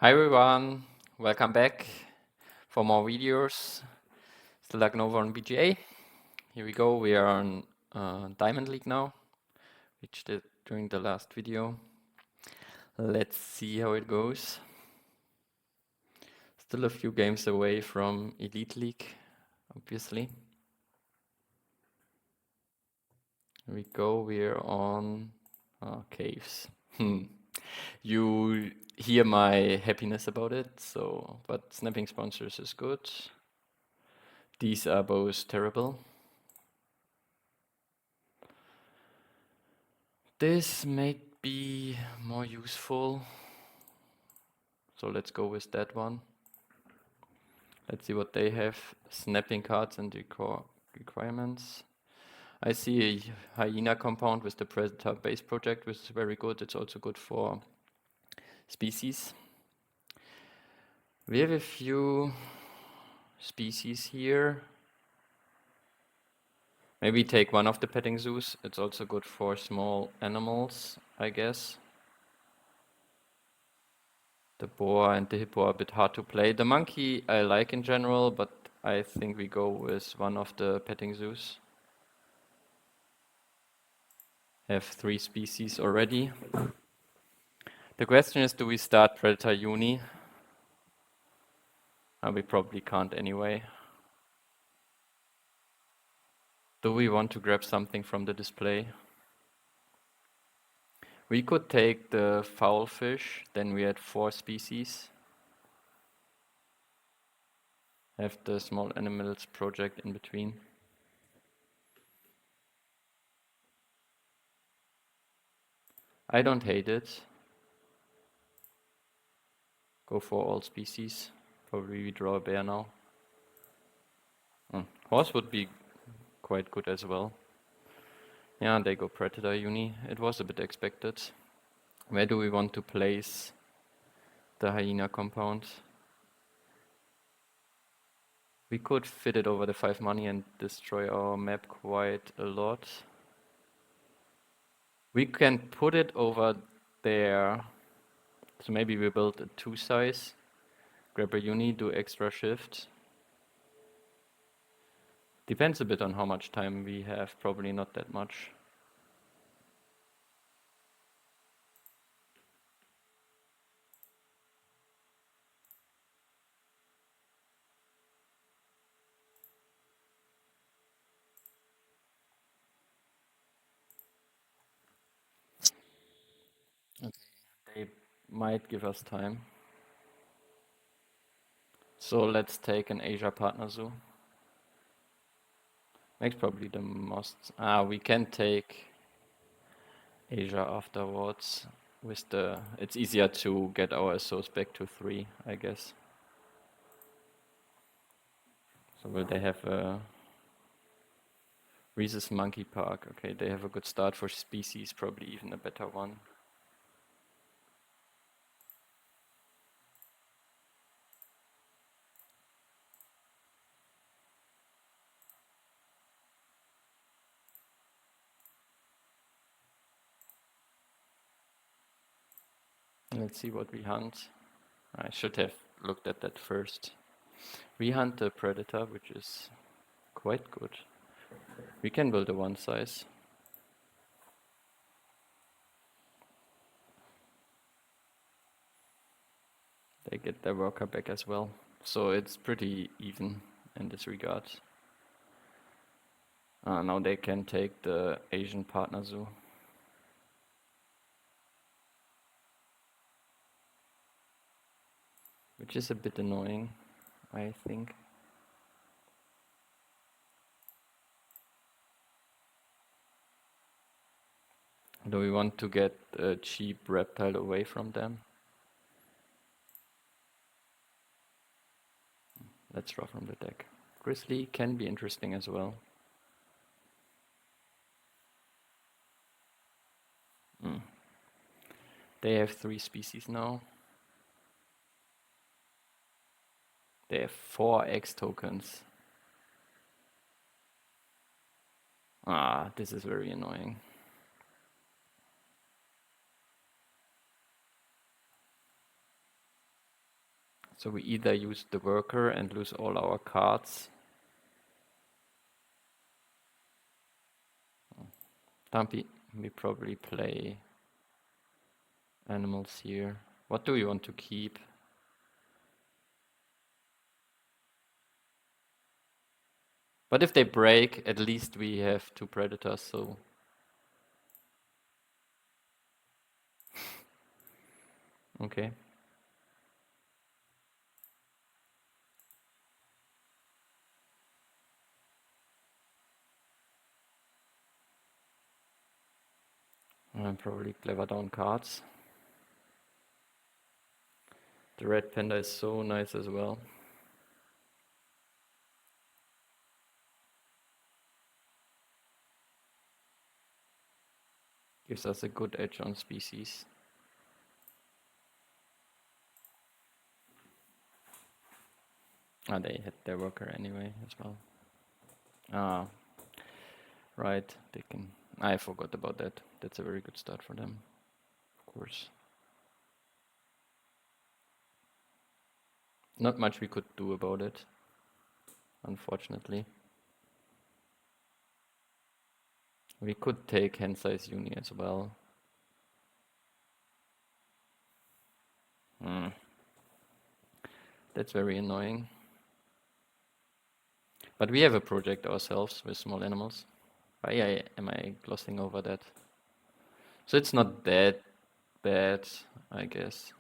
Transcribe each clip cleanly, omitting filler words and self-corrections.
Hi everyone, welcome back for more videos. Still Ark Nova on BGA. Here we go, we are on Diamond League now, which did during the last video. Let's see how it goes. Still a few games away from Elite League, obviously. Here we go, we're on caves. You hear my happiness about it, but snapping sponsors is good. These are both terrible. This may be more useful, so let's go with that one. Let's see what they have. Snapping cards and requirements. I see a hyena compound with the Predator base project, which is very good. It's also good for species. We have a few species here. Maybe take one of the petting zoos. It's also good for small animals, I guess. The boar and the hippo are a bit hard to play. The monkey I like in general, but I think we go with one of the petting zoos. Have 3 species already. The question is, do we start Predator Uni? We probably can't anyway. Do we want to grab something from the display? We could take the fowl fish, then we had 4 species. Have the small animals project in between. I don't hate it. Go for all species. Probably we draw a bear now. Horse would be quite good as well. Yeah, they go Predator Uni. It was a bit expected. Where do we want to place the hyena compound? We could fit it over the 5 money and destroy our map quite a lot. We can put it over there. So maybe we build a 2 size. Grab a uni, do extra shift. Depends a bit on how much time we have, probably not that much. Okay. They might give us time. So let's take an Asia partner zoo. Makes probably the most. We can take Asia afterwards. With it's easier to get our SOs back to 3, I guess. So will they have a Reese's Monkey Park? Okay, they have a good start for species, probably even a better one. Let's see what we hunt. I should have looked at that first. We hunt the Predator, which is quite good. We can build a 1 size. They get their worker back as well. So it's pretty even in this regard. Now they can take the Asian partner zoo. Which is a bit annoying, I think. Do we want to get a cheap reptile away from them? Let's draw from the deck. Grizzly can be interesting as well. They have 3 species now. They have 4 X tokens. This is very annoying. So we either use the worker and lose all our cards. Dumpy, we probably play animals here. What do we want to keep? But if they break, at least we have 2 predators, so... Okay. I'm probably clever down cards. The red panda is so nice as well. Gives us a good edge on species. Ah, they hit their worker anyway as well. Ah, right. They can. I forgot about that. That's a very good start for them, of course. Not much we could do about it, unfortunately. We could take hand size uni as well. That's very annoying. But we have a project ourselves with small animals. Why am I glossing over that? So it's not that bad, I guess.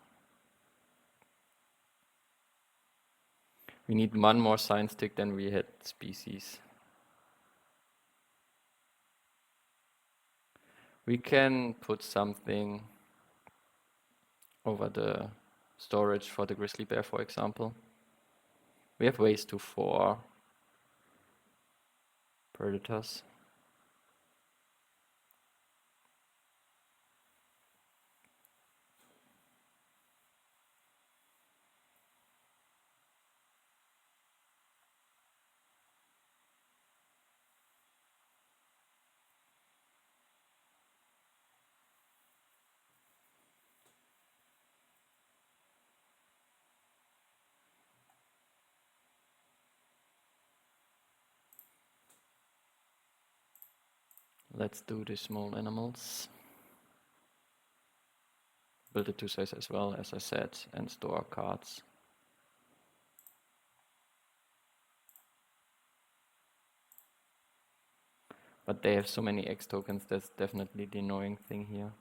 We need 1 more science tick than we had species. We can put something over the storage for the grizzly bear, for example. We have ways to 4 predators. Let's do the small animals. Build a 2 size as well, as I said, and store cards. But they have so many X tokens, that's definitely the annoying thing here.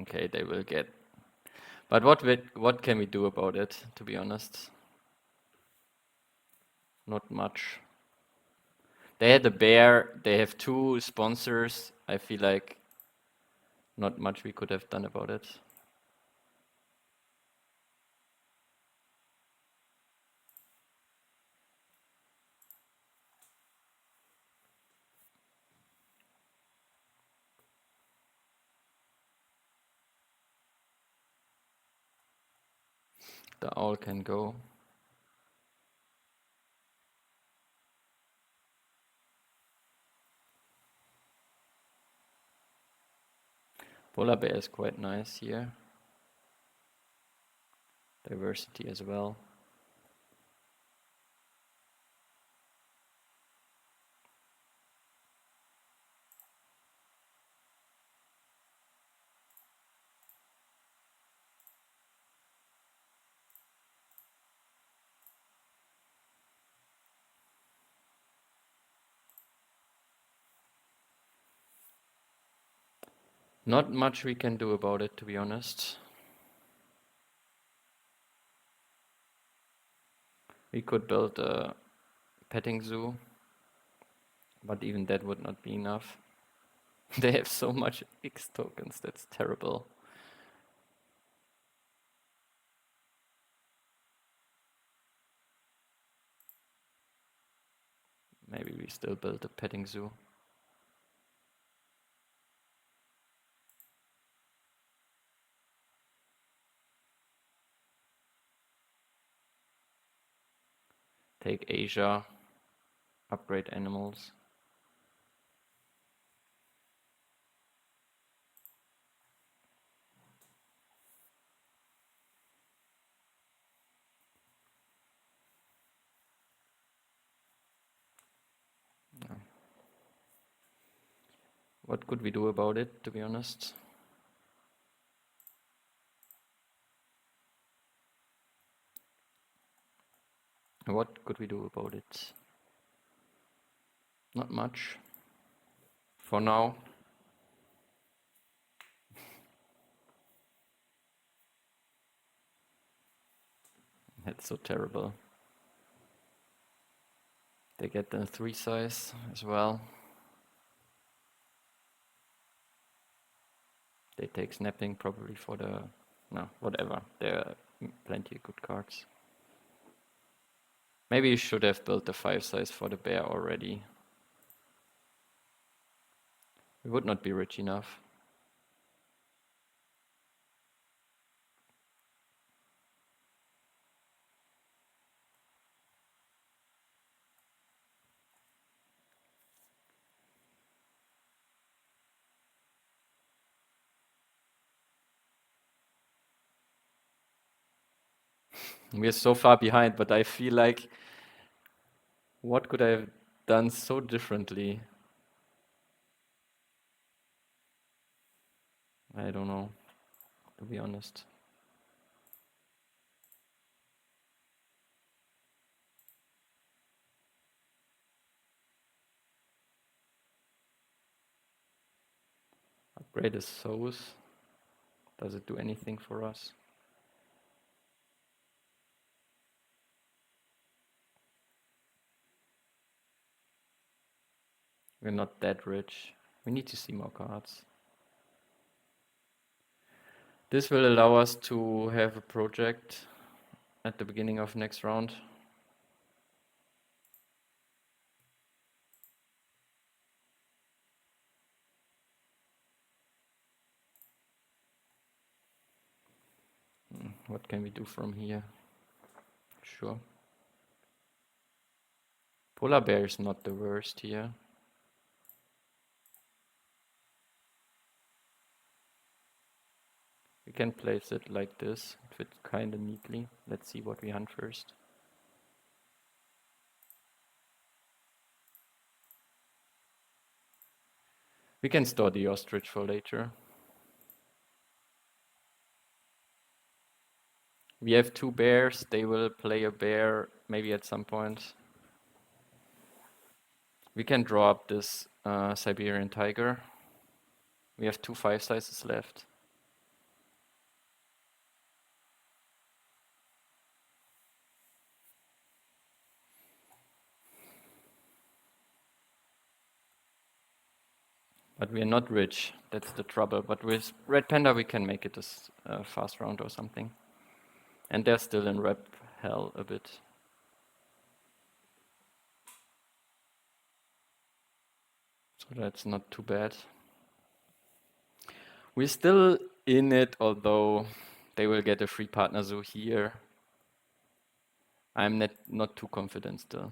Okay, they will get... But what can we do about it, to be honest? Not much. They had a bear, they have 2 sponsors. I feel like not much we could have done about it. The owl can go. Polar bear is quite nice here. Diversity as well. Not much we can do about it, to be honest. We could build a petting zoo, but even that would not be enough. They have so much X tokens, that's terrible. Maybe we still build a petting zoo. Take Asia. upgrade animals. No. What could we do about it, to be honest? What could we do about it? Not much. For now. That's so terrible. They get the 3 size as well. They take snapping probably for the... No, whatever. There are plenty of good cards. Maybe you should have built the 5 size for the bear already. We would not be rich enough. We are so far behind, but I feel like... What could I have done so differently? I don't know, to be honest. Upgrade is So's. Does it do anything for us? We're not that rich. We need to see more cards. This will allow us to have a project at the beginning of next round. What can we do from here? Sure. Polar bear is not the worst here. We can place it like this. It fits kind of neatly. Let's see what we hunt first. We can store the ostrich for later. We have 2 bears. They will play a bear maybe at some point. We can draw up this Siberian tiger. We have 2 5 sizes left. But we are not rich. That's the trouble. But with Red Panda, we can make it this fast round or something. And they're still in rep hell a bit. So that's not too bad. We're still in it, although they will get a free partner zoo here. I'm not too confident still.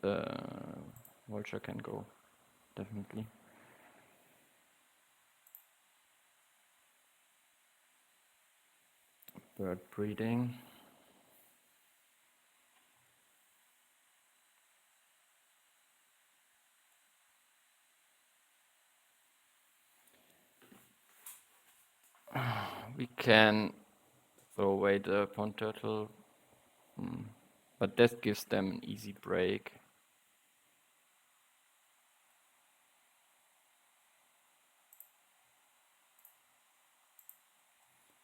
The vulture can go, definitely. Bird breeding. We can throw away the pond turtle, but that gives them an easy break.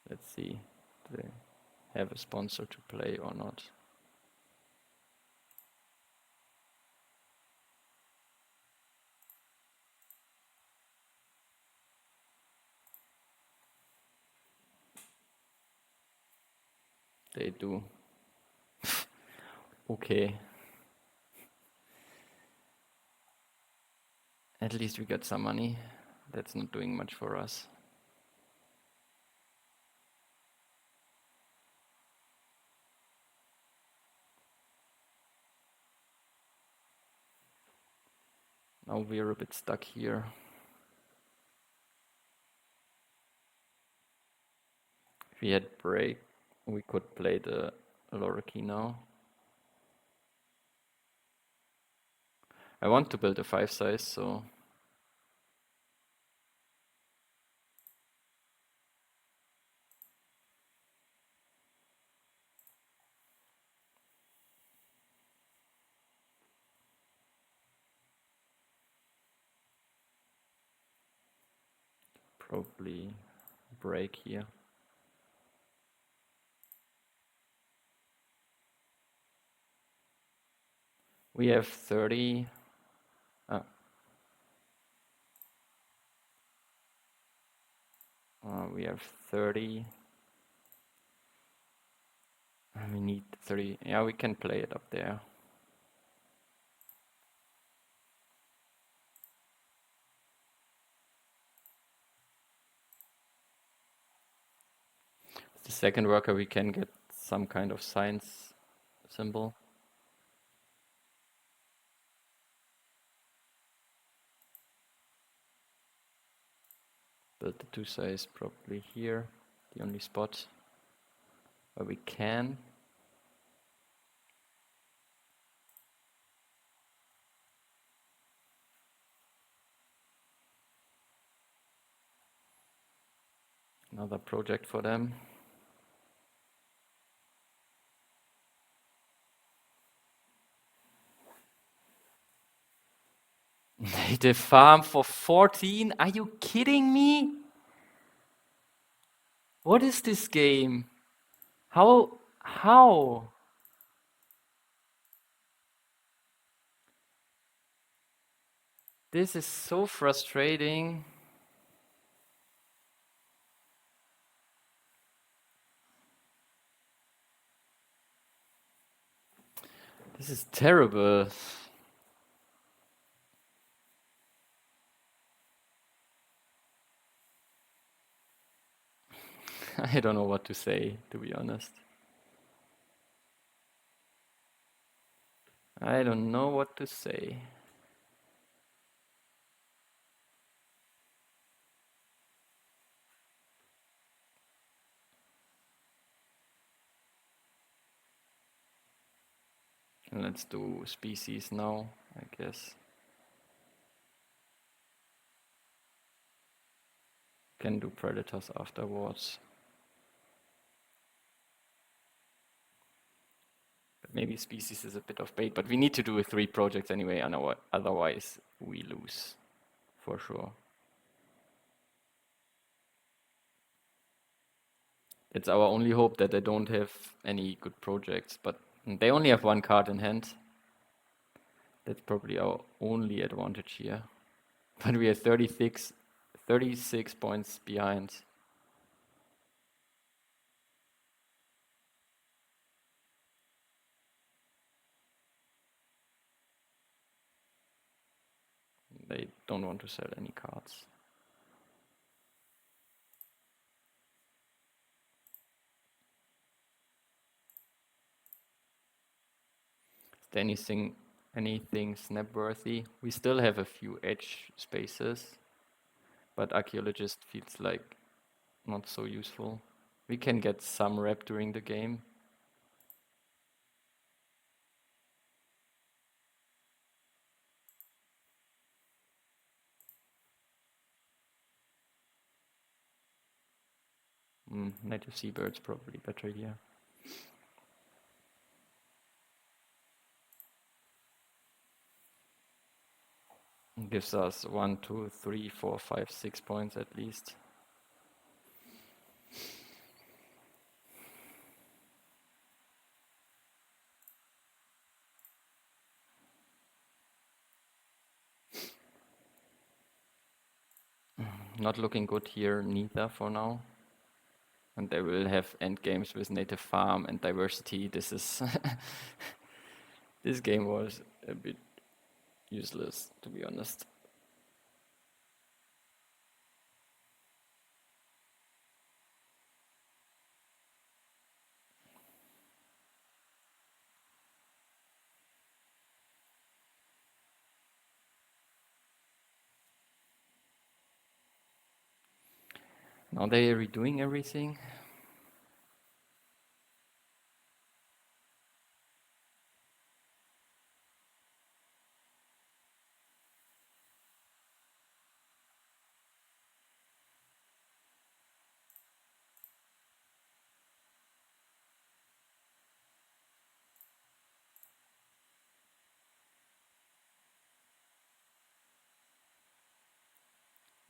Let's see, do they have a sponsor to play or not? They do. okay. At least we got some money. That's not doing much for us. Now we're a bit stuck here. If we had break, we could play the Loriki now. I want to build a 5 size, so probably break here. We have 30. We have 30. We need 30. Yeah, we can play it up there. The second worker, we can get some kind of science symbol. Build the 2 size probably here, the only spot where we can. Another project for them. Native farm for 14? Are you kidding me? What is this game? How? This is so frustrating. This is terrible. I don't know what to say, to be honest. I don't know what to say. Let's do species now, I guess. Can do predators afterwards. But maybe species is a bit of bait, but we need to do 3 projects anyway, otherwise we lose, for sure. It's our only hope that they don't have any good projects, but they only have 1 card in hand. That's probably our only advantage here. But we are 36 points behind. They don't want to sell any cards. Is there anything snap-worthy? We still have a few edge spaces, but archaeologist feels like not so useful. We can get some rep during the game. Native seabirds probably better here. Gives us 1, 2, 3, 4, 5, 6 points at least. Not looking good here neither for now. And they will have end games with native farm and diversity. This is This game was a bit useless, to be honest. Now they are redoing everything.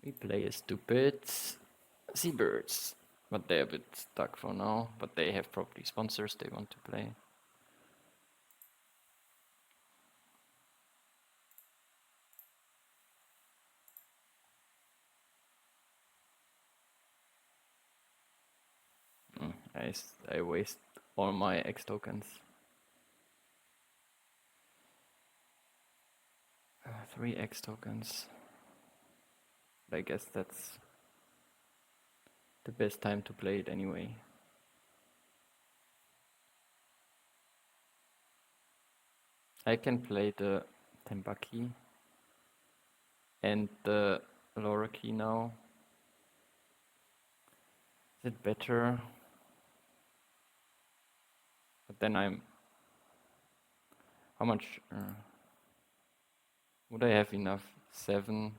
We play a stupid seabirds, but they're a bit stuck for now. But they have probably sponsors they want to play. I waste all my X tokens. 3 X tokens. I guess that's the best time to play it anyway. I can play the Tembaki and the Loraki now. Is it better? But then I'm... How much... would I have enough? 7,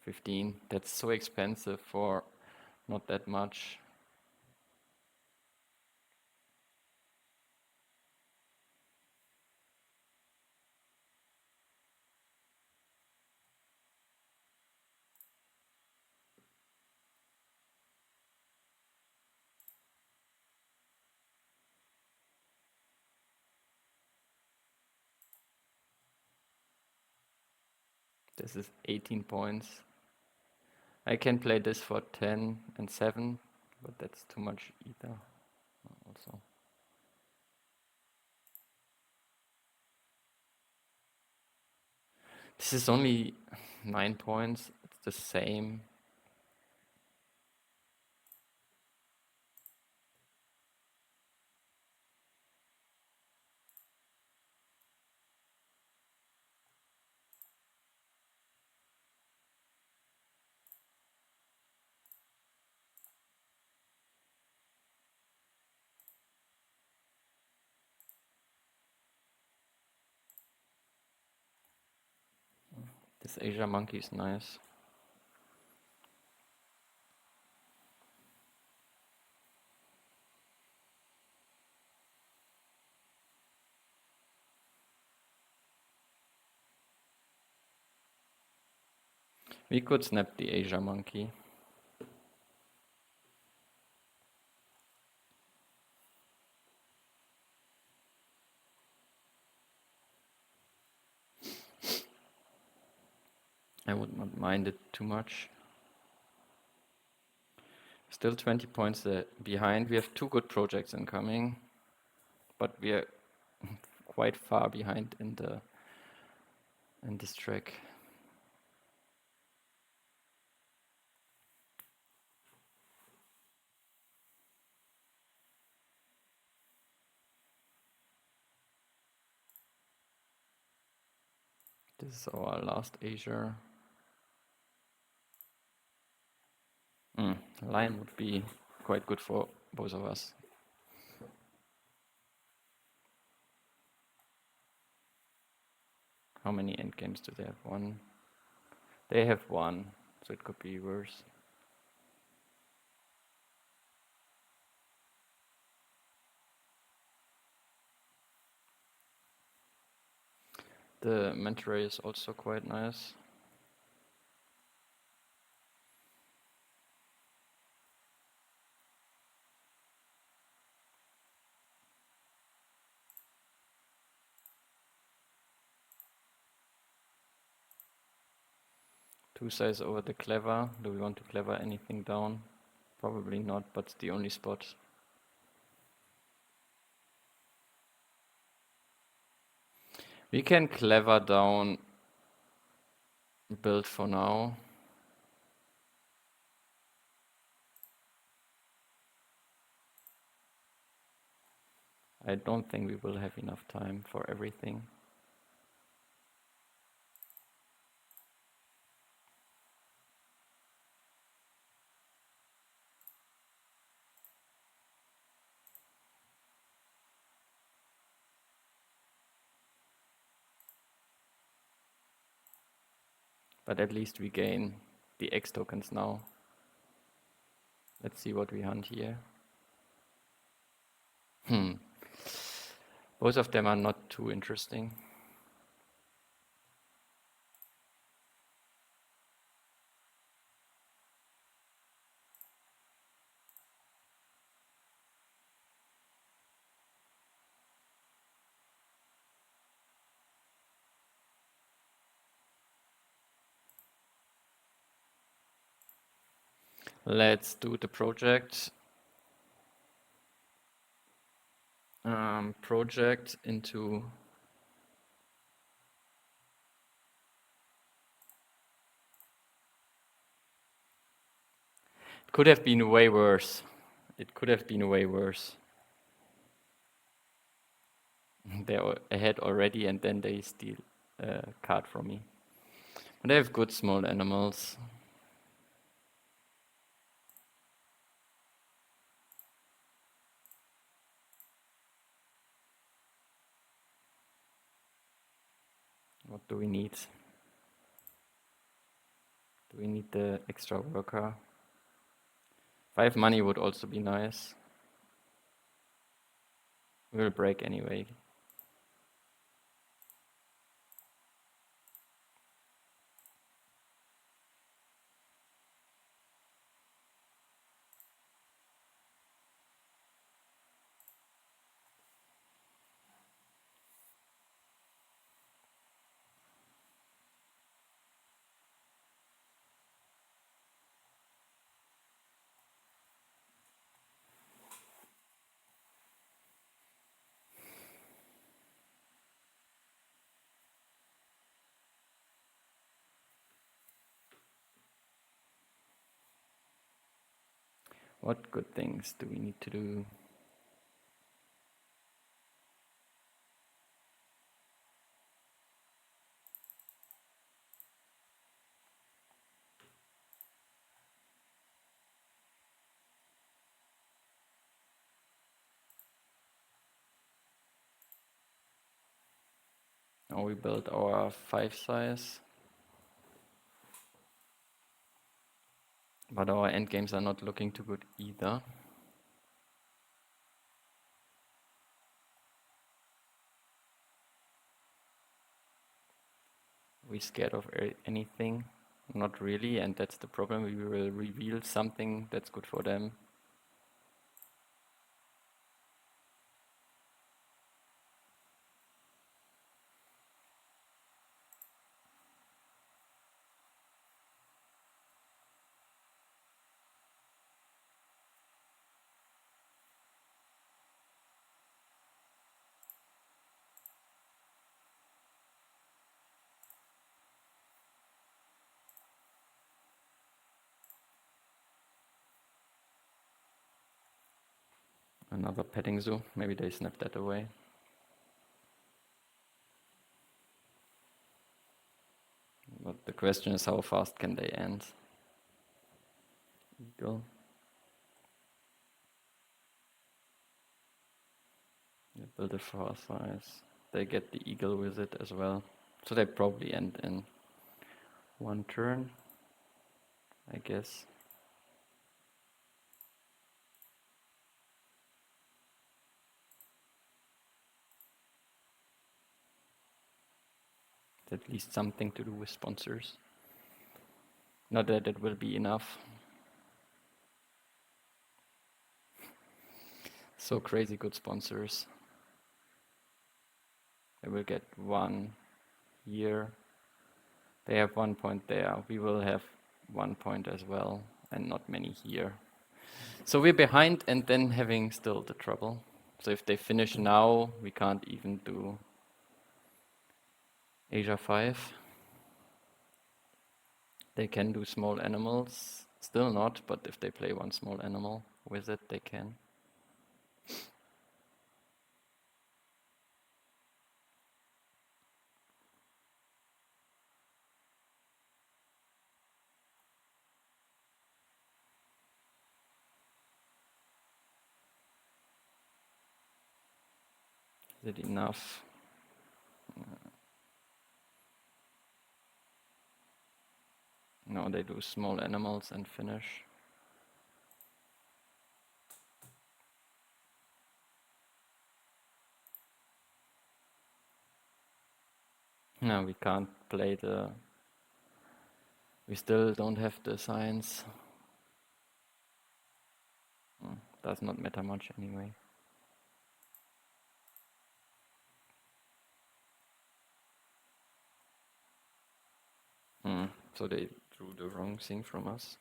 15. That's so expensive for not that much. This is 18 points. I can play this for 10 and 7, but that's too much either. Also. This is only 9 points. It's the same. This Asia monkey is nice. We could snap the Asia monkey. I would not mind it too much. Still 20 points behind. We have 2 good projects incoming, but we are quite far behind in this track. This is our last Asia. Lion would be quite good for both of us. How many endgames do they have? 1. They have 1, so it could be worse. The Manta Ray is also quite nice. Two size over the clever. Do we want to clever anything down? Probably not, but it's the only spot. We can clever down build for now. I don't think we will have enough time for everything. But at least we gain the X tokens now. Let's see what we hunt here. Both of them are not too interesting. Let's do the project. Project into it could have been way worse. It could have been way worse. They're ahead already and then they steal a card from me. But they have good small animals. What do we need? Do we need the extra worker? 5 money would also be nice. We'll break anyway. What good things do we need to do? Now we build our 5 size. But our endgames are not looking too good either. We scared of anything? Not really, and that's the problem. We will reveal something that's good for them. Another petting zoo. Maybe they snap that away. But the question is, how fast can they end? Eagle. They build a 4 size. They get the eagle with it as well. So they probably end in 1 turn, I guess. At least something to do with sponsors. Not that it will be enough. So crazy good sponsors. They will get 1 year. They have 1 point there. We will have 1 point as well, and not many here. So we're behind and then having still the trouble. So if they finish now, we can't even do Asia 5. They can do small animals. Still not, but if they play one small animal with it, they can. Is it enough? No, they do small animals and finish. No, we can't play the... We still don't have the science. Does not matter much anyway. So they drew the wrong thing from us.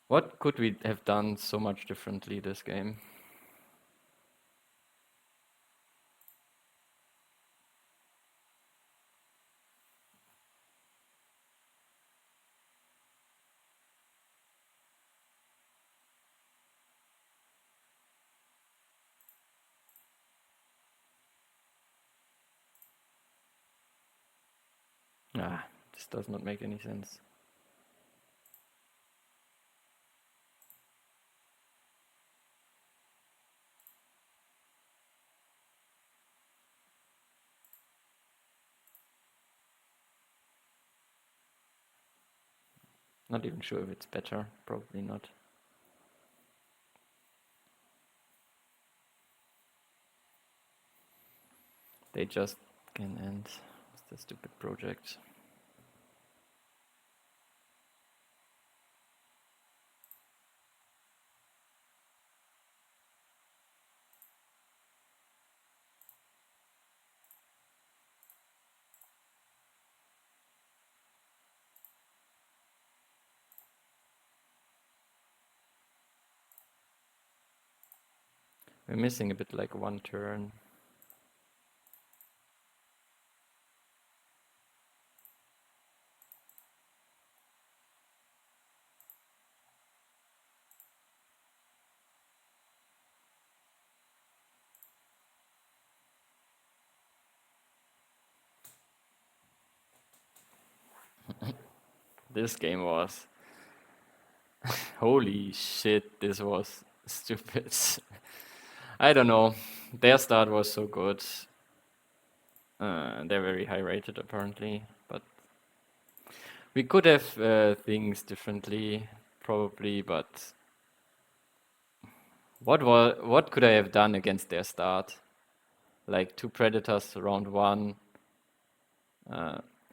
What could we have done so much differently this game? This does not make any sense. Not even sure if it's better, probably not. They just can end with the stupid project. We're missing a bit like one turn. This game was... Holy shit, this was stupid. I don't know. Their start was so good. They're very high rated apparently, but we could have things differently, probably, but what could I have done against their start? Like 2 predators round 1,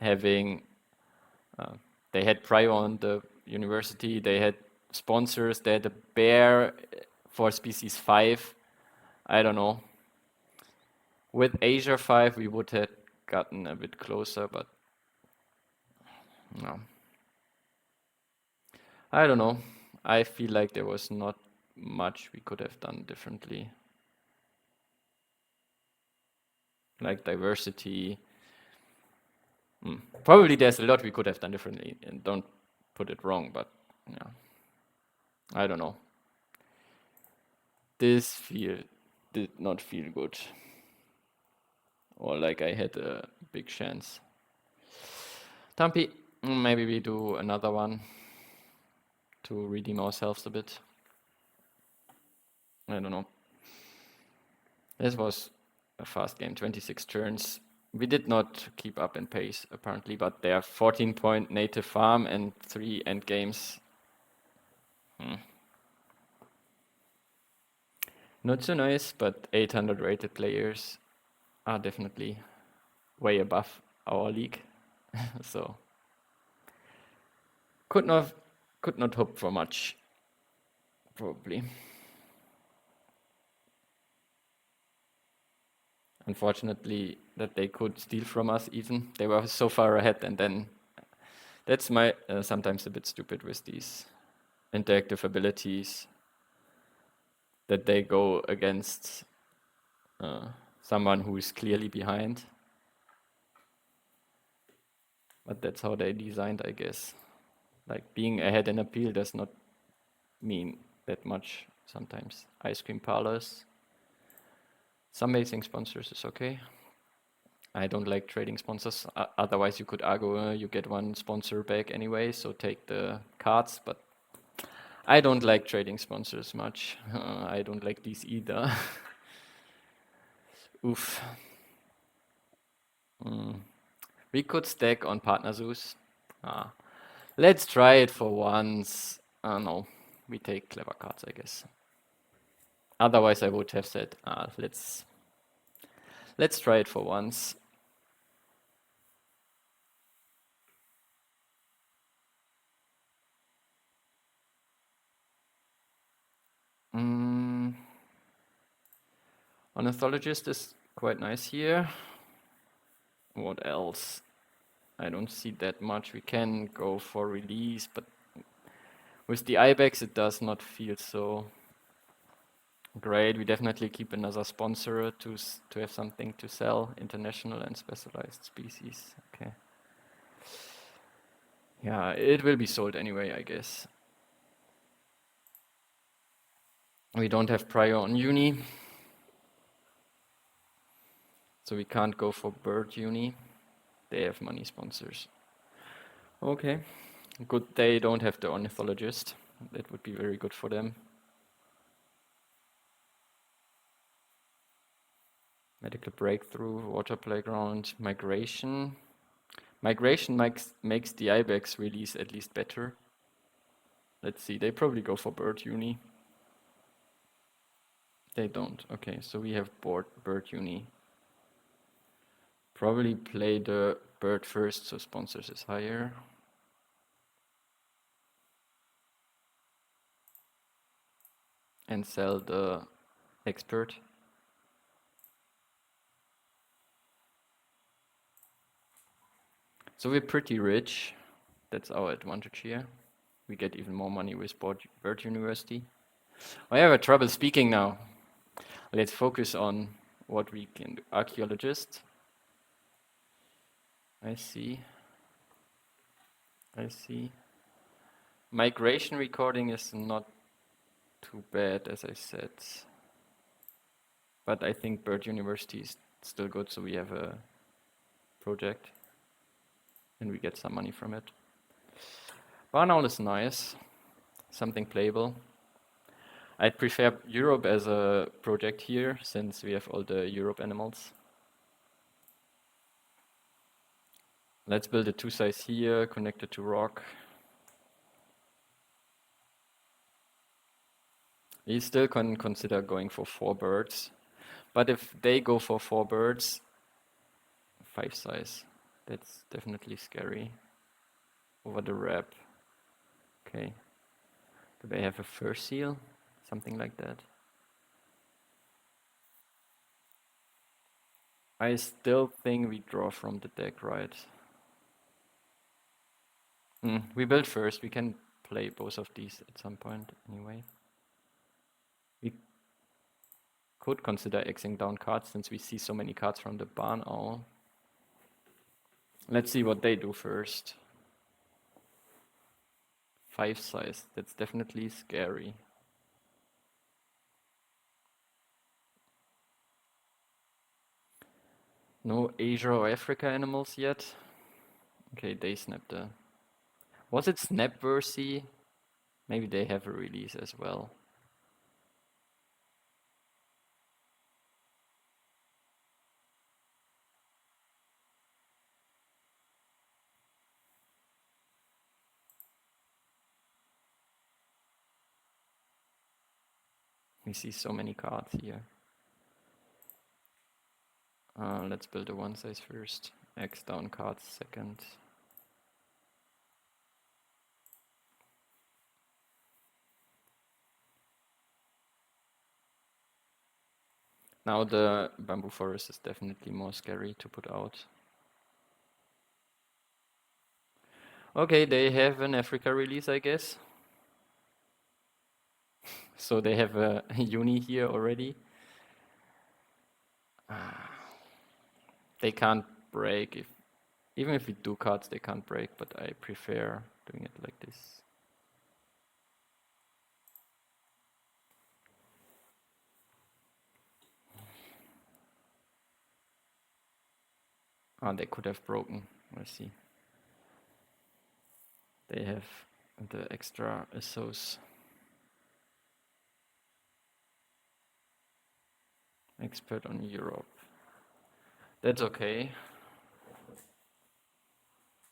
having they had Prio on the university, they had sponsors, they had a bear for species 5. I don't know. With Asia 5 we would have gotten a bit closer, but no. I don't know. I feel like there was not much we could have done differently. Like diversity. Probably there's a lot we could have done differently, and don't put it wrong, but yeah. I don't know. This did not feel good. Or like I had a big chance. Tampi, maybe we do another one to redeem ourselves a bit. I don't know. This was a fast game, 26 turns. We did not keep up in pace, apparently, but they are 14-point native farm and 3 end games. Not so nice, but 800 rated players are definitely way above our league. So could not hope for much, probably. Unfortunately, that they could steal from us even. They were so far ahead, and then that's my sometimes a bit stupid with these interactive abilities, that they go against someone who is clearly behind. But that's how they designed, I guess. Like being ahead in appeal does not mean that much sometimes. Ice cream parlors. Some amazing sponsors is okay. I don't like trading sponsors. Otherwise, you could argue you get one sponsor back anyway, so take the cards. But I don't like trading sponsors much. I don't like these either. Oof. We could stack on partner zoos. Ah. Let's try it for once. No, we take clever cards, I guess. Otherwise, I would have said, let's try it for once. Ornithologist is quite nice here. What else? I don't see that much. We can go for release, but with the Ibex, it does not feel so great. We definitely keep another sponsor to have something to sell, international and specialized species. Okay. Yeah, it will be sold anyway, I guess. We don't have prior on uni, so we can't go for bird uni. They have money sponsors. Okay, good they don't have the ornithologist. That would be very good for them. Medical breakthrough, water playground, migration. Migration makes the Ibex release at least better. Let's see, they probably go for bird uni. They don't. Okay, so we have bird uni. Probably play the bird first, so sponsors is higher. And sell the expert. So we're pretty rich. That's our advantage here. We get even more money with Bird University. I have trouble speaking now. Let's focus on what we can do. Archaeologist. I see. Migration recording is not too bad, as I said. But I think Bird University is still good, so we have a project. And we get some money from it. Barn owl is nice. Something playable. I'd prefer Europe as a project here, since we have all the Europe animals. Let's build a 2-size here, connected to rock. We still can consider going for 4 birds. But if they go for 4 birds, 5 size, that's definitely scary. Over the wrap. Okay. Do they have a fur seal? Something like that. I still think we draw from the deck, right? We build first. We can play both of these at some point anyway. We could consider Xing down cards since we see so many cards from the barn owl. Let's see what they do first. 5 size. That's definitely scary. No Asia or Africa animals yet. Okay, they snapped the... Was it Snapversy? Maybe they have a release as well. We see so many cards here. Let's build a 1 size first. X down cards second. Now the bamboo forest is definitely more scary to put out. Okay, they have an Africa release, I guess. So they have a uni here already. They can't break if Even if we do cards, they can't break, but I prefer doing it like this. Ah, they could have broken. Let's see. They have the extra Assos. Expert on Europe. That's okay.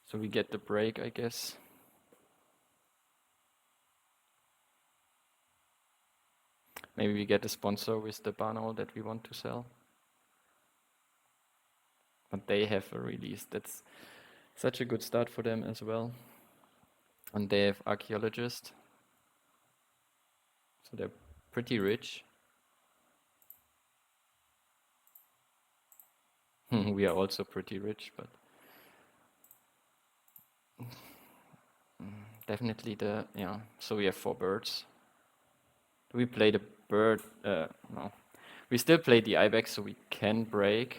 So we get the break, I guess. Maybe we get a sponsor with the Bano that we want to sell. But they have a release. That's such a good start for them as well. And they have Archaeologist. So they're pretty rich. We are also pretty rich, but definitely yeah. So we have 4 birds. Do we play the bird? No. We still play the Ibex, so we can break.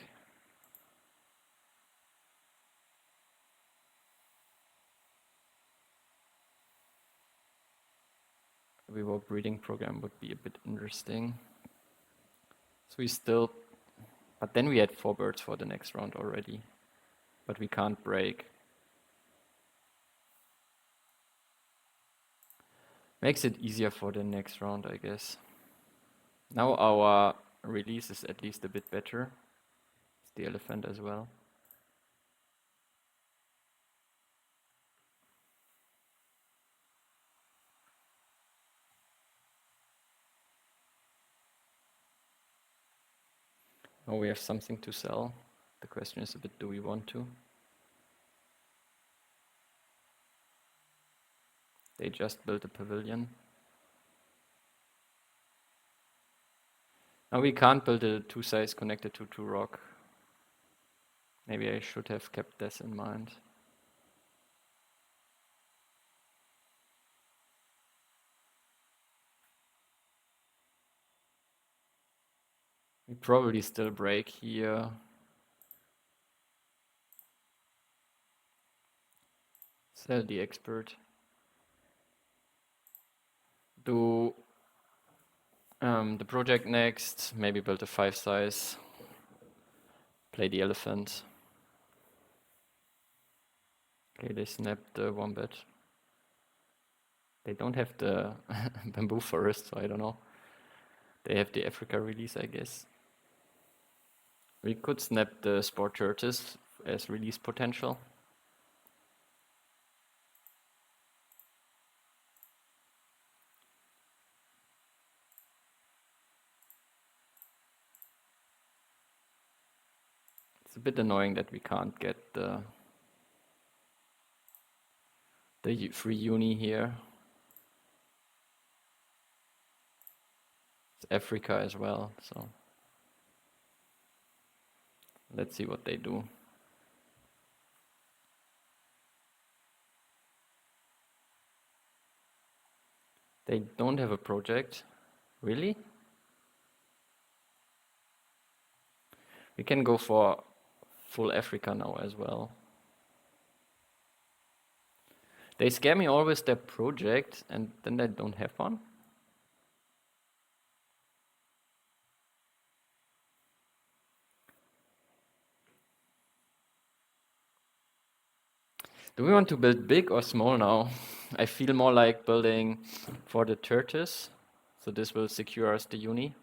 A reward breeding program would be a bit interesting. So we still, but then we had 4 birds for the next round already, but we can't break. Makes it easier for the next round, I guess. Now our release is at least a bit better. It's the elephant as well. Now we have something to sell. The question is a bit, do we want to? They just built a pavilion. Now we can't build a 2-size connected to 2 rock. Maybe I should have kept this in mind. We probably still break here. Sell the expert. Do the project next, maybe build a 5-size. Play the elephant. Okay, they snapped the wombat. They don't have the bamboo forest, so I don't know. They have the Africa release, I guess. We could snap the sport tortoise as release potential. It's a bit annoying that we can't get the free uni here. It's Africa as well, so let's see what they do. They don't have a project. Really? We can go for full Africa now as well. They scare me always their project and then they don't have one. Do we want to build big or small now? I feel more like building for the tortoise. So this will secure us the uni.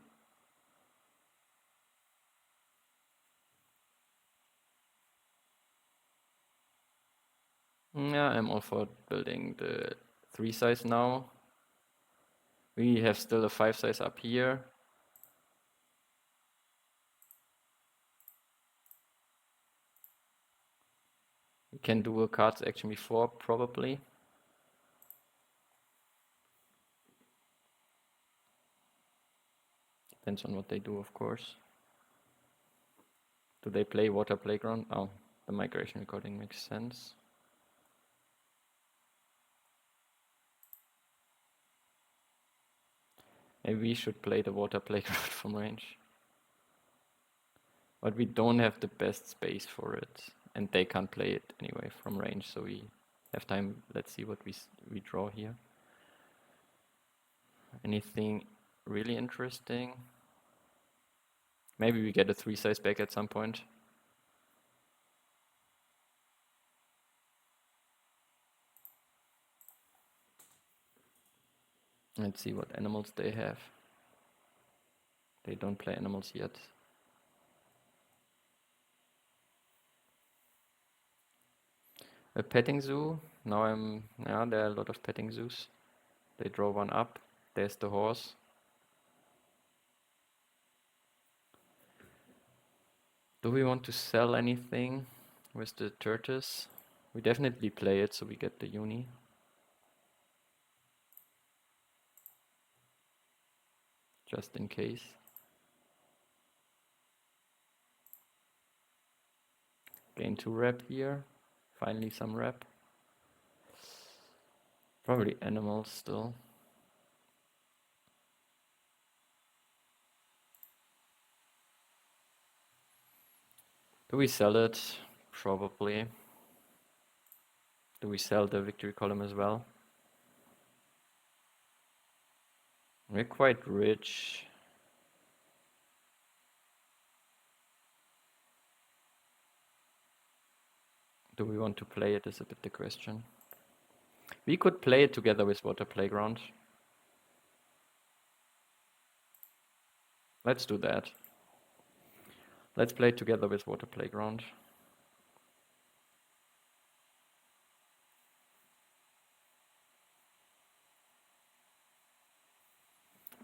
Yeah, I'm all for building the 3-size now. We have still a 5-size up here. We can do a cards action before, probably. Depends on what they do, of course. Do they play water playground? Oh, the migration recording makes sense. Maybe we should play the water playground from range. But we don't have the best space for it. and they can't play it anyway from range, so we have time. Let's see what we draw here. Anything really interesting? Maybe we get a 3-size back at some point. Let's see what animals they have. They don't play animals yet. A petting zoo. Now yeah, there are a lot of petting zoos. They draw one up. There's the horse. Do we want to sell anything with the tortoise? We definitely play it so we get the uni. Just in case. Gain 2 rep here. Finally some rep. Probably animals still. Do we sell it? Probably. Do we sell the victory column as well? We're quite rich. Do we want to play it is a bit the question. We could play it together with Water Playground. Let's do that. Let's play it together with Water Playground.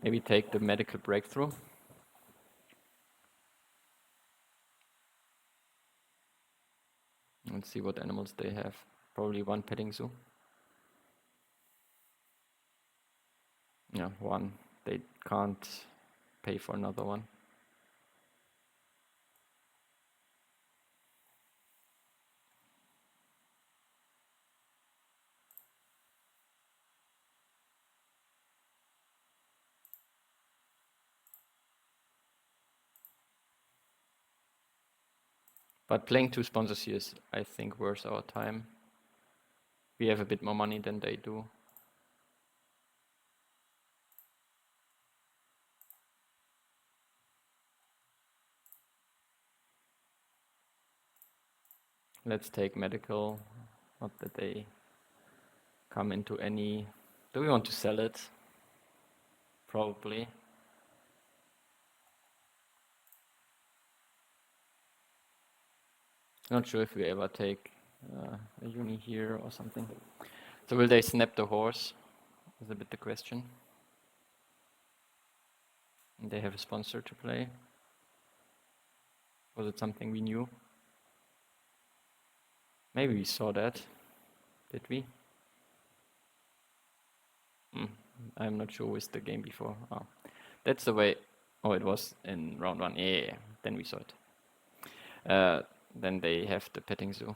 Maybe take the medical breakthrough. Let's see what animals they have. Probably one petting zoo. Yeah, one. They can't pay for another one. But playing 2 sponsors here is, I think, worth our time. We have a bit more money than they do. Let's take medical. Not that they come into any... Do we want to sell it? Probably. Not sure if we ever take a uni here or something. So will they snap the horse? Is a bit the question. And they have a sponsor to play. Was it something we knew? Maybe we saw that. Did we? I'm not sure with the game before. Oh, that's the way. Oh, it was in round 1. Yeah. Then we saw it. Then they have the petting zoo.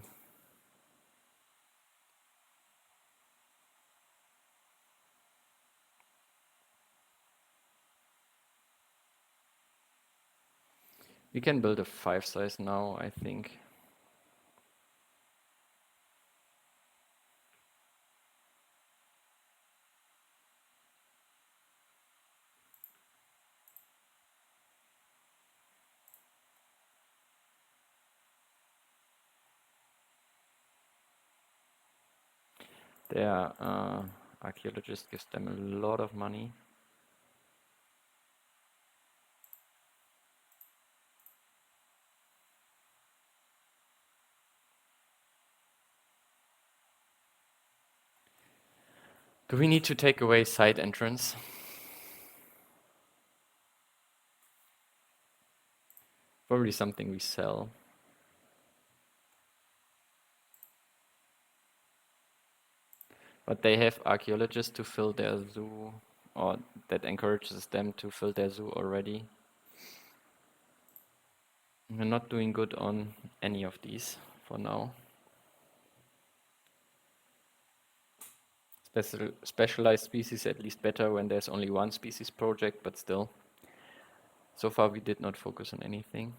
We can build a 5-size now, I think. Their archaeologist gives them a lot of money. Do we need to take away side entrance? Probably something we sell. But they have archaeologists to fill their zoo, or that encourages them to fill their zoo already. We're not doing good on any of these for now. Specialized species at least better when there's only one species project, but still. So far we did not focus on anything.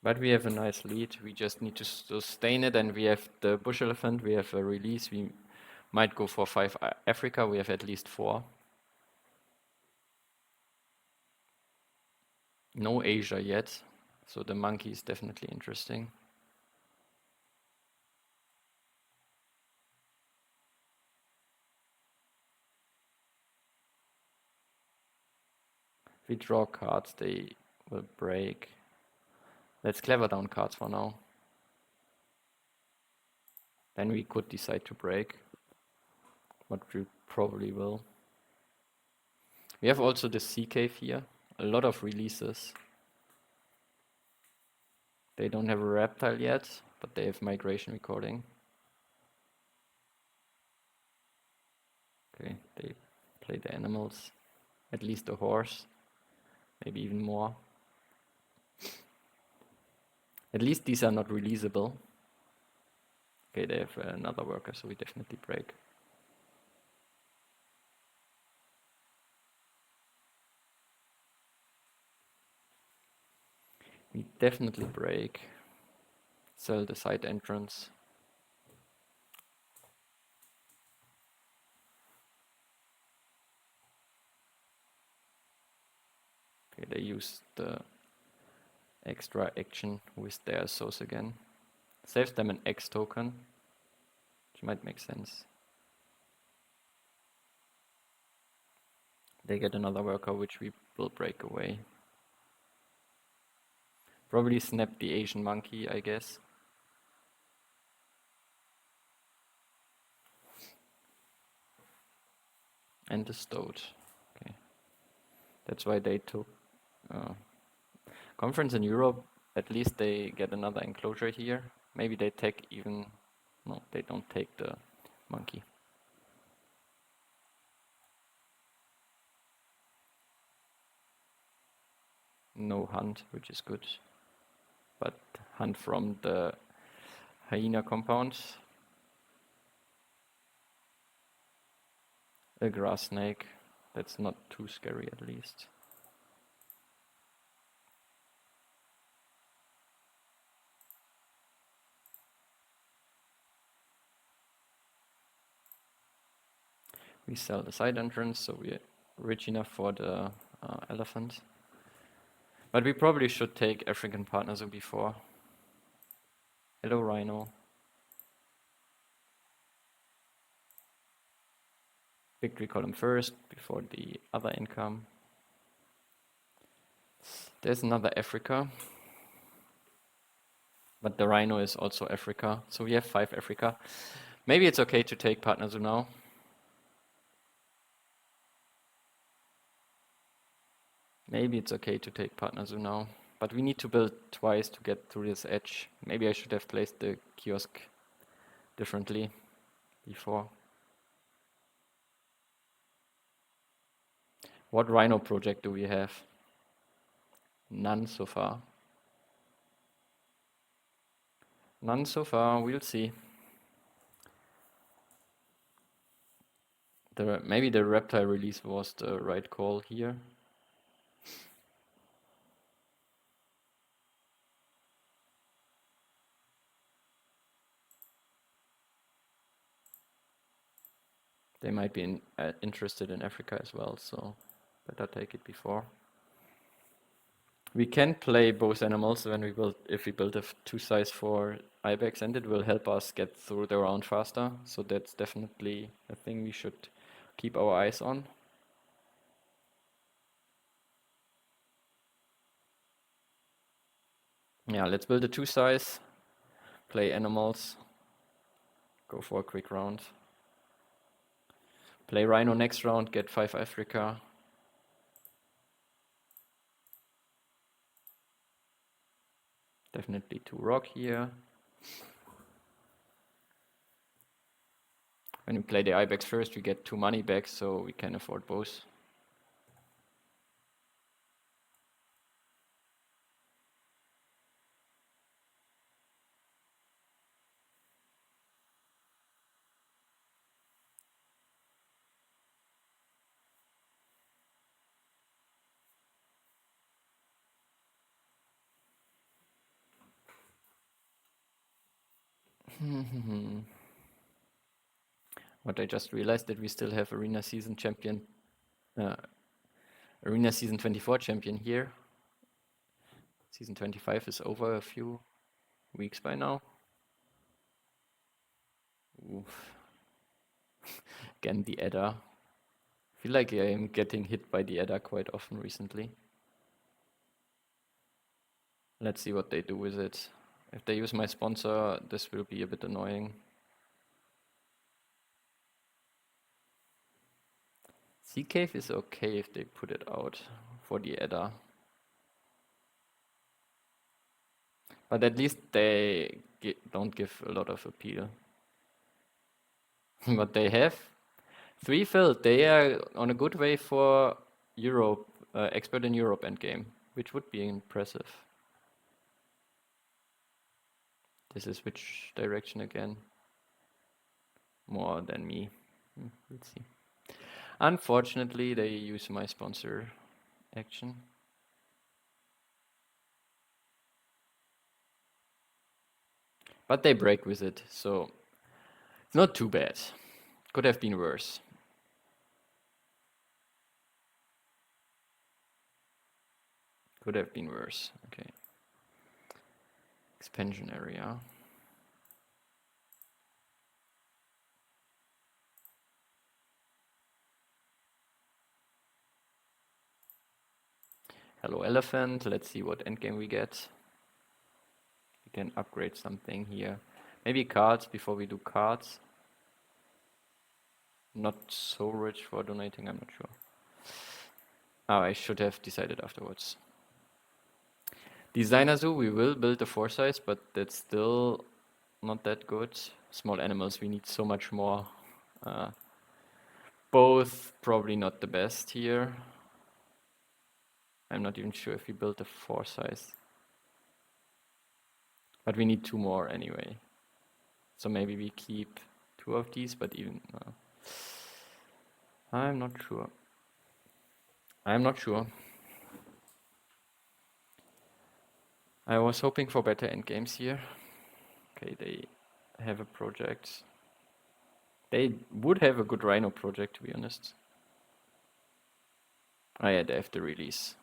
But we have a nice lead. We just need to sustain it, and we have the bush elephant. We have a release. We might go for 5 Africa. We have at least 4. No Asia yet, so the monkey is definitely interesting. If we draw cards, they will break. Let's clever down cards for now. Then we could decide to break, but we probably will. We have also the sea cave here. A lot of releases. They don't have a reptile yet, but they have migration recording. Okay, they play the animals. At least a horse. Maybe even more. At least these are not releasable. Okay, they have another worker, so we definitely break. We definitely break. Sell the side entrance. Okay, they use the extra action with their source again. Saves them an X token, which might make sense. They get another worker, which we will break away. Probably snap the Asian monkey, I guess. And the stoat. Okay. That's why they took conference in Europe. At least they get another enclosure here. Maybe they take even... No, they don't take the monkey. No hunt, which is good. But hunt from the hyena compound. A grass snake. That's not too scary, at least. We sell the side entrance, so we're rich enough for the elephant. But we probably should take African partners before. Hello, rhino. Victory column first, before the other income. There's another Africa. But the rhino is also Africa, so we have 5 Africa. Maybe it's okay to take partners now. Maybe it's okay to take partners now. But we need to build twice to get through this edge. Maybe I should have placed the kiosk differently before. What rhino project do we have? None so far. None so far, we'll see. Maybe the reptile release was the right call here. They might be interested in Africa as well, so better take it before. We can play both animals when if we build a 2 size for ibex, and it will help us get through the round faster. So that's definitely a thing we should keep our eyes on. Yeah, let's build a 2 size, play animals, go for a quick round. Play rhino next round, get 5 Africa. Definitely 2 rock here. When we play the ibex first, we get 2 money back, so we can afford both. What I just realized that we still have Arena Season champion, Arena Season 24 champion here. Season 25 is over a few weeks by now. Oof. Again, the Edda. I feel like I am getting hit by the Edda quite often recently. Let's see what they do with it. If they use my sponsor, this will be a bit annoying. Sea Cave is okay if they put it out for the Edda. But at least they don't give a lot of appeal. But they have 3 filled. They are on a good way for Europe, expert in Europe endgame, which would be impressive. This is which direction again? More than me. Let's see. Unfortunately, they use my sponsor action. But they break with it, so it's not too bad. Could have been worse. Could have been worse. Okay. Expansion area. Hello elephant. Let's see what endgame we get. We can upgrade something here. Maybe cards before we do cards. Not so rich for donating, I'm not sure. Oh, I should have decided afterwards. Designer Zoo, we will build a 4-size, but that's still not that good. Small animals, we need so much more. Both probably not the best here. I'm not even sure if we build a 4-size. But we need 2 more anyway. So maybe we keep 2 of these, but even... I'm not sure. I'm not sure. I was hoping for better endgames here. Okay, they have a project. They would have a good Rhino project, to be honest. Oh yeah, they have the release.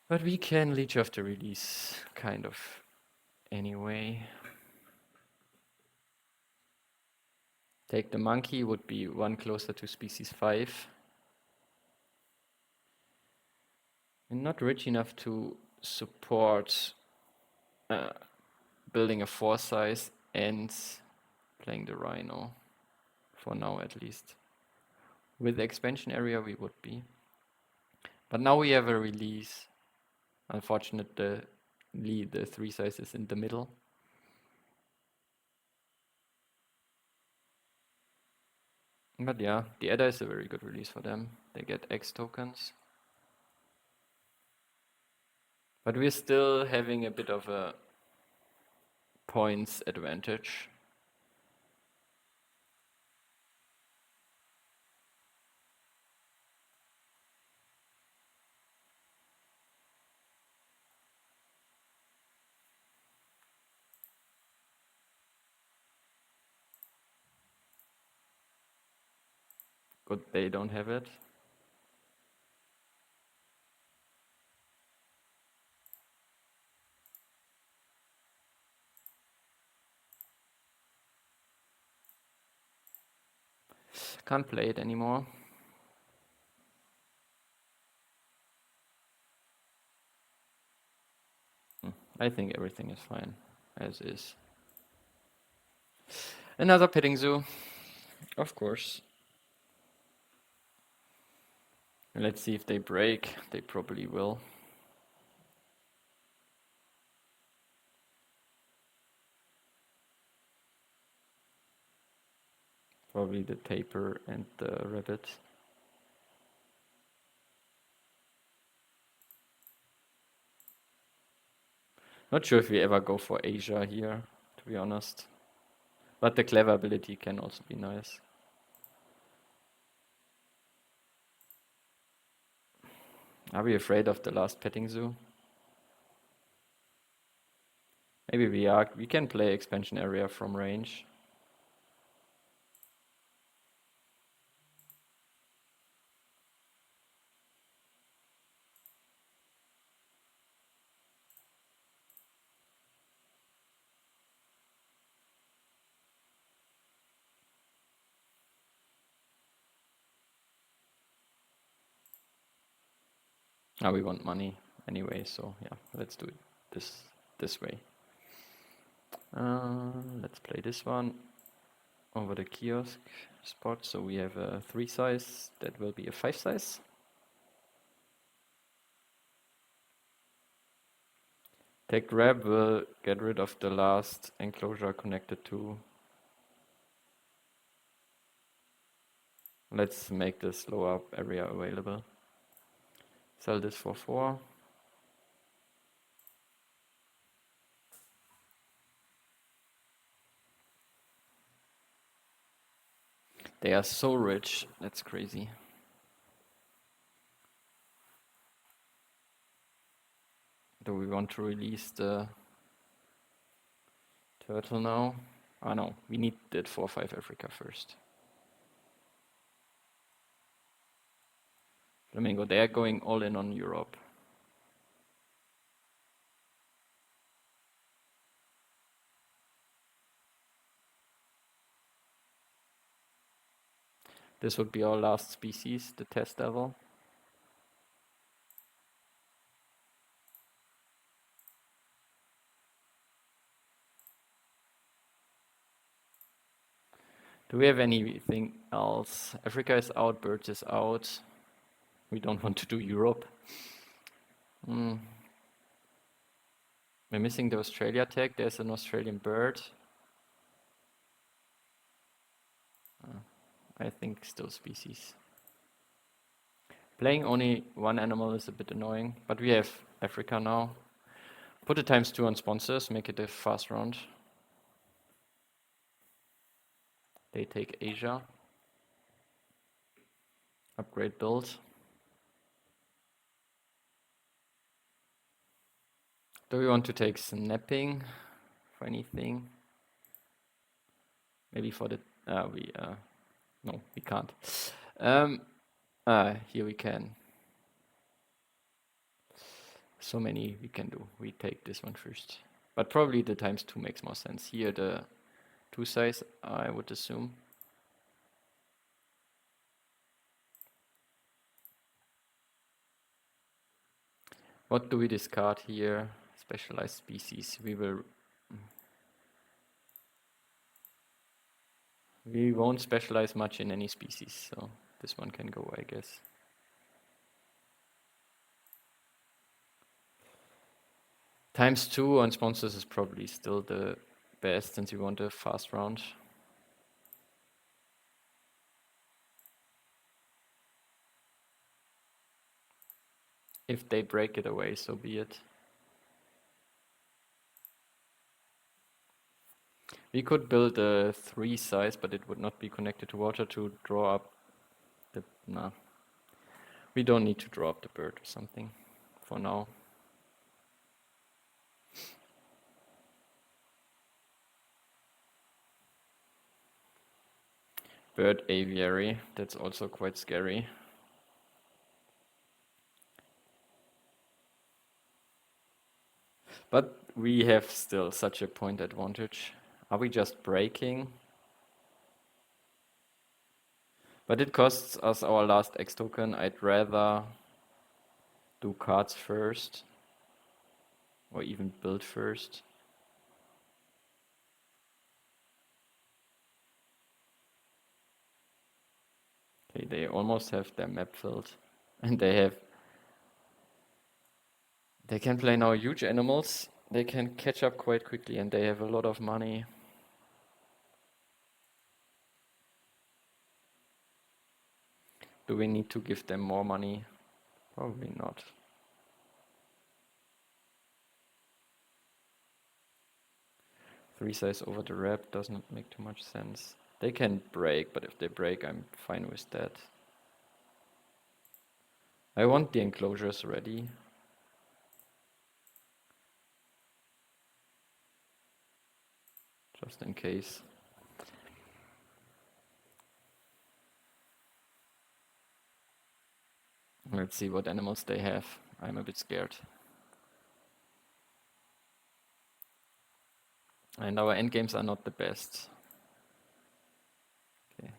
But we can leech off the release, kind of, anyway. Take the monkey would be 1 closer to species 5. And not rich enough to support building a 4-size and playing the Rhino, for now at least. With the expansion area we would be. But now we have a release. Unfortunately, the 3-size is in the middle. But yeah, the Edda is a very good release for them. They get X tokens. But we're still having a bit of a points advantage. Good, they don't have it. Can't play it anymore. I think everything is fine, as is. Another petting zoo, of course. Let's see if they break. They probably will. Probably the tapir and the rabbit. Not sure if we ever go for Asia here, to be honest. But the clever ability can also be nice. Are we afraid of the last petting zoo? Maybe we can play expansion area from range. Now we want money anyway, so yeah, let's do it this way. Let's play this one over the kiosk spot. So we have a 3 size, that will be a 5 size. Take grab will get rid of the last enclosure connected to. Let's make this low up area available. Sell this for 4. They are so rich, that's crazy. Do we want to release the turtle now? Ah no, we need that 4-5 Africa first. Flamingo, they are going all in on Europe. This would be our last species, the test devil. Do we have anything else? Africa is out, birds is out. We don't want to do Europe. We're missing the Australia tag. There's an Australian bird. I think still species. Playing only one animal is a bit annoying, but we have Africa now. Put a ×2 on sponsors, make it a fast round. They take Asia. Upgrade build. Do we want to take snapping for anything? Maybe for the no, we can't. Here we can. So many we can do. We take this one first, but probably the ×2 makes more sense. Here the 2 size, I would assume. What do we discard here? Specialized species. We won't specialize much in any species, so this one can go, I guess. ×2 on sponsors is probably still the best since you want a fast round. If they break it away, so be it. We could build a 3 size, but it would not be connected to water to draw up the... Nah. We don't need to draw up the bird or something for now. Bird aviary, that's also quite scary. But we have still such a point advantage. Are we just breaking? But it costs us our last X token. I'd rather do cards first, or even build first. Okay, they almost have their map filled. And they can play now huge animals. They can catch up quite quickly and they have a lot of money. Do we need to give them more money? Probably not. Three size over the rep does not make too much sense. They can break, but if they break, I'm fine with that. I want the enclosures ready. just in case. Let's see what animals they have. I'm a bit scared. And our endgames are not the best. Okay.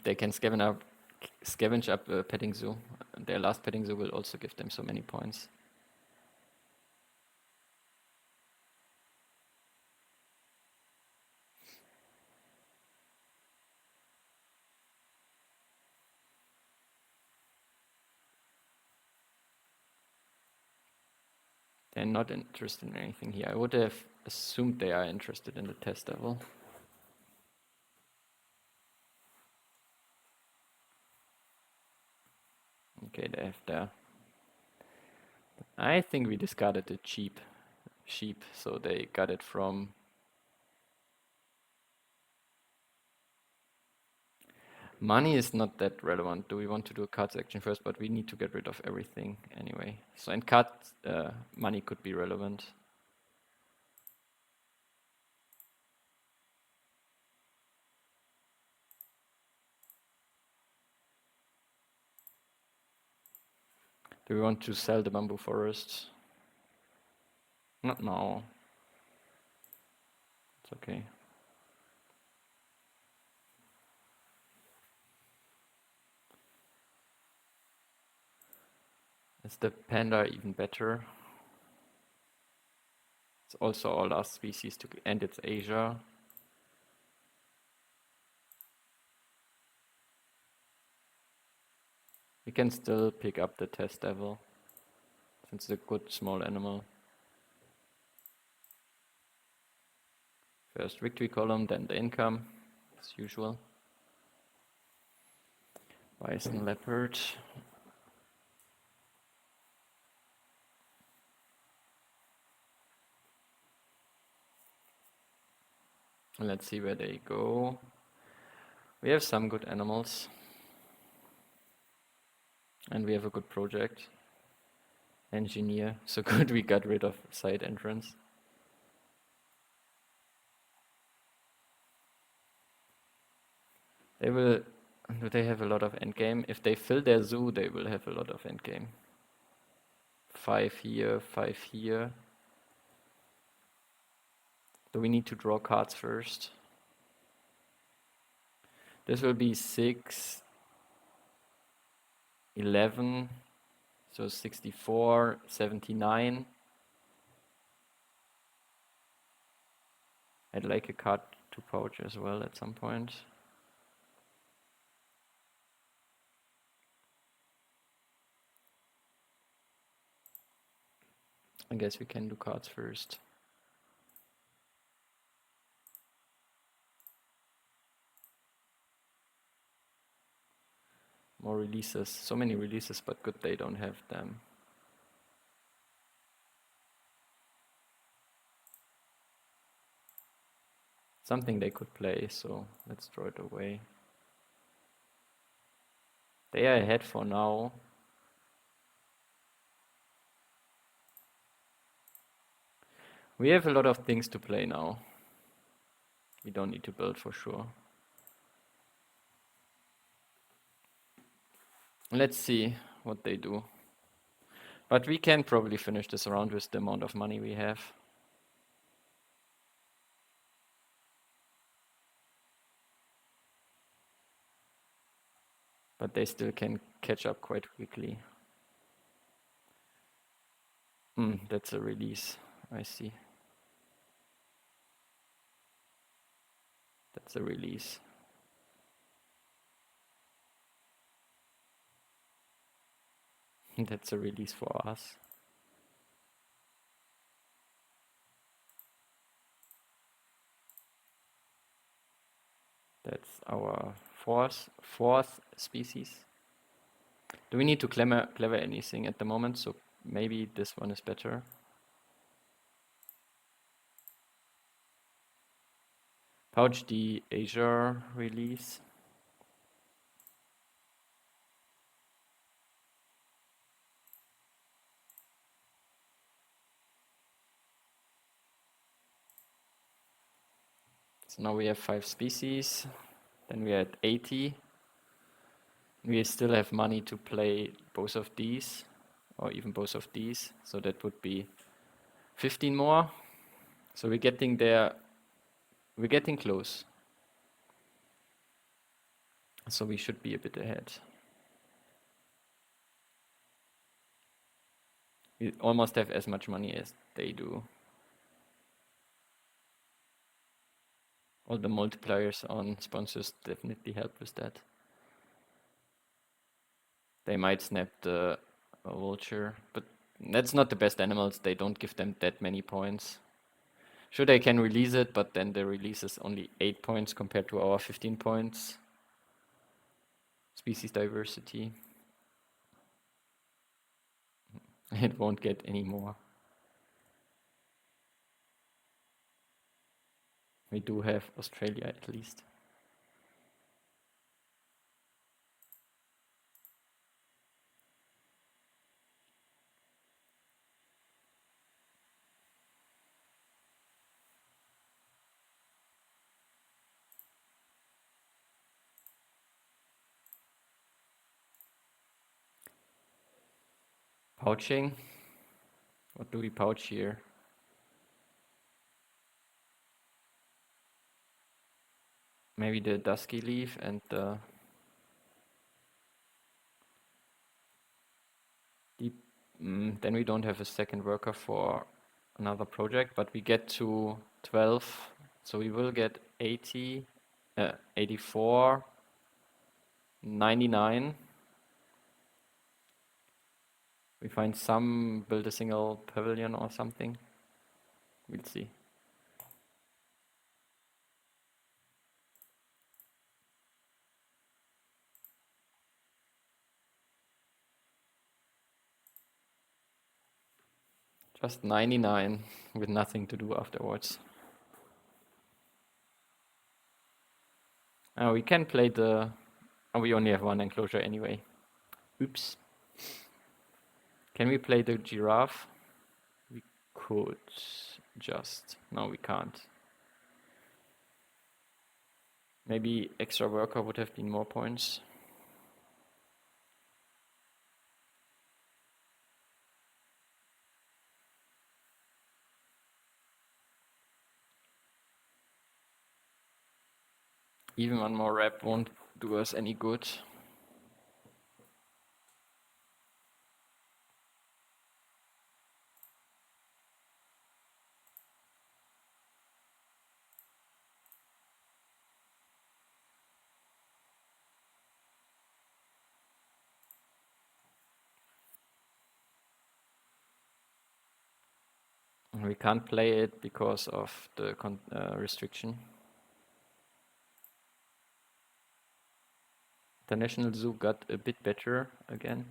They can scavenge up a petting zoo. Their last petting zoo will also give them so many points. They're not interested in anything here. I would have assumed they are interested in the test level. Okay, they have there. I think we discarded the cheap sheep, so they got it from... Money is not that relevant. Do we want to do a cards action first? But we need to get rid of everything anyway. So in cards, money could be relevant. Do we want to sell the bamboo forest? Not now. It's okay. Is the panda even better? It's also our last species to end its Asia. We can still pick up the test devil, since it's a good small animal. First victory column, then the income, as usual. Bison, leopard. And let's see where they go. We have some good animals. And we have a good project. Engineer. So good we got rid of side entrance. Do they have a lot of endgame? If they fill their zoo, they will have a lot of endgame. 5 here, 5 here. Do we need to draw cards first? This will be 6, 11, so 64, 79. I'd like a card to pouch as well at some point. I guess we can do cards first. More releases. So many releases, but good they don't have them. Something they could play, so let's throw it away. They are ahead for now. We have a lot of things to play now. We don't need to build for sure. Let's see what they do. But we can probably finish this round with the amount of money we have. But they still can catch up quite quickly. That's a release, I see. That's a release. That's a release for us. That's our fourth species. Do we need to clever anything at the moment? So maybe this one is better. Pouch the Asia release. So now we have 5 species. Then we are at 80. We still have money to play both of these, or even both of these. So that would be 15 more. So we're getting there. We're getting close. So we should be a bit ahead. We almost have as much money as they do. All the multipliers on sponsors definitely help with that. They might snap the vulture, but that's not the best animals. They don't give them that many points. Sure, they can release it, but then the release is only 8 points compared to our 15 points. Species diversity. It won't get any more. We do have Australia at least. Pouching. What do we pouch here? Maybe the dusky leaf and the deep. Then we don't have a second worker for another project, but we get to 12. So we will get 80, 84, 99. We find some, build a single pavilion or something. We'll see. Just 99 with nothing to do afterwards. We can play the... we only have one enclosure anyway. Oops. Can we play the giraffe? We could just... No, we can't. Maybe extra worker would have been more points. Even one more rep won't do us any good. We can't play it because of the restriction. The National Zoo got a bit better again.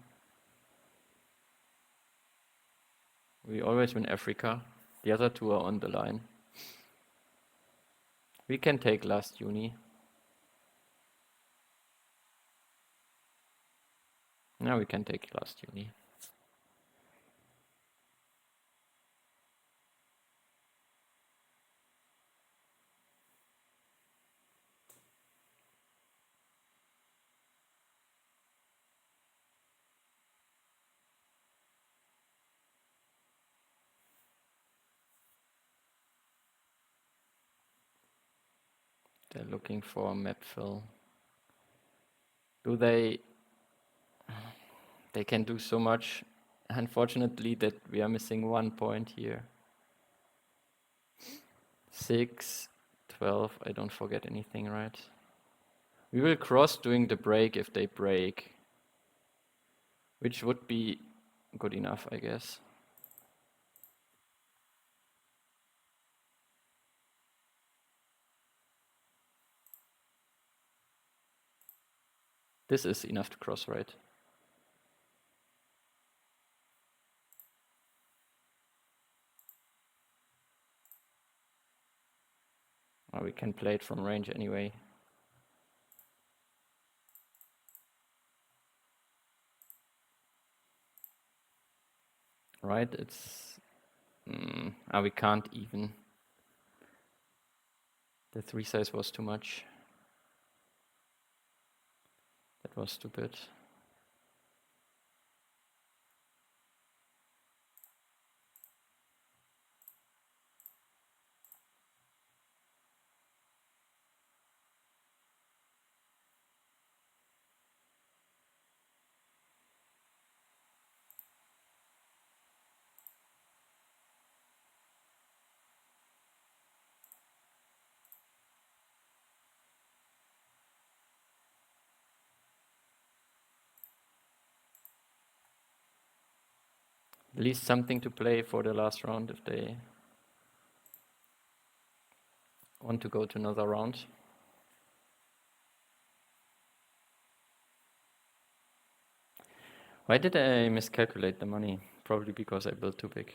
We always win Africa. The other two are on the line. We can take last uni. Now we can take last uni. They're looking for a map fill. Do they... They can do so much, unfortunately, that we are missing 1 point here. 6, 12, I don't forget anything, right? We will cross during the break if they break, which would be good enough, I guess. This is enough to cross, right? Or we can play it from range anyway. Right, it's... we can't even. The 3 size was too much. That was stupid. At least something to play for the last round if they want to go to another round. Why did I miscalculate the money? Probably because I built too big.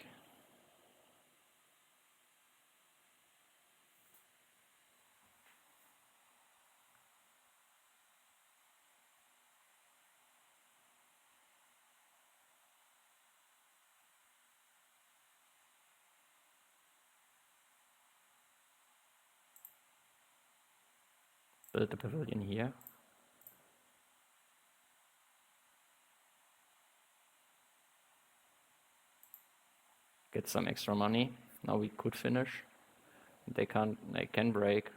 Build the pavilion here. Get some extra money. Now we could finish. They can break.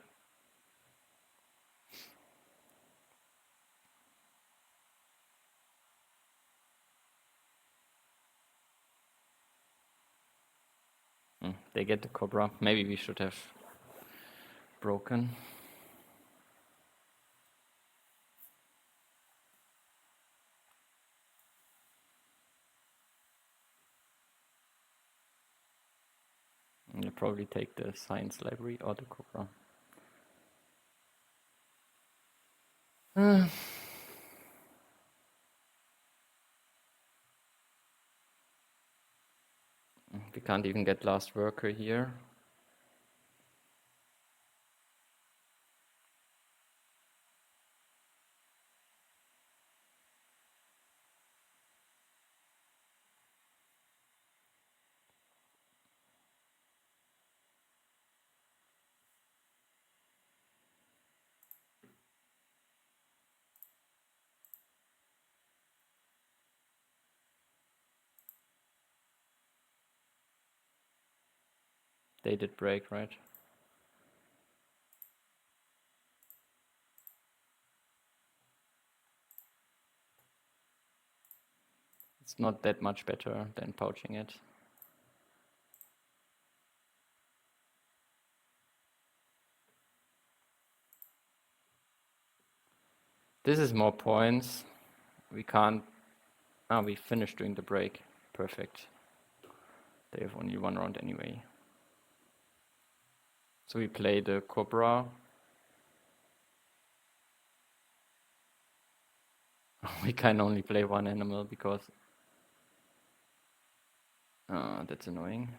They get the Cobra. Maybe we should have broken. I'll probably take the science library or the Cobra. We can't even get last worker here. They did break, right? It's not that much better than pouching it. This is more points. We can't... we finished during the break. Perfect. They have only 1 round anyway. So we play the Cobra. We can only play 1 animal because... that's annoying.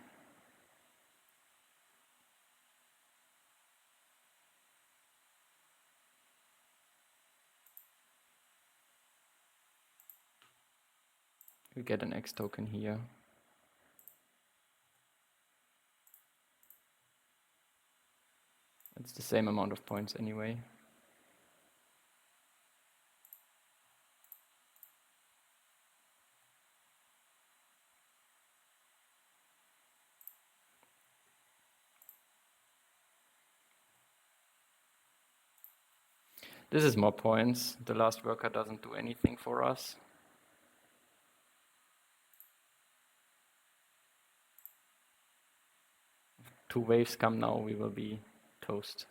We get an X token here. It's the same amount of points anyway. This is more points. The last worker doesn't do anything for us. If 2 waves come now, we will be toast.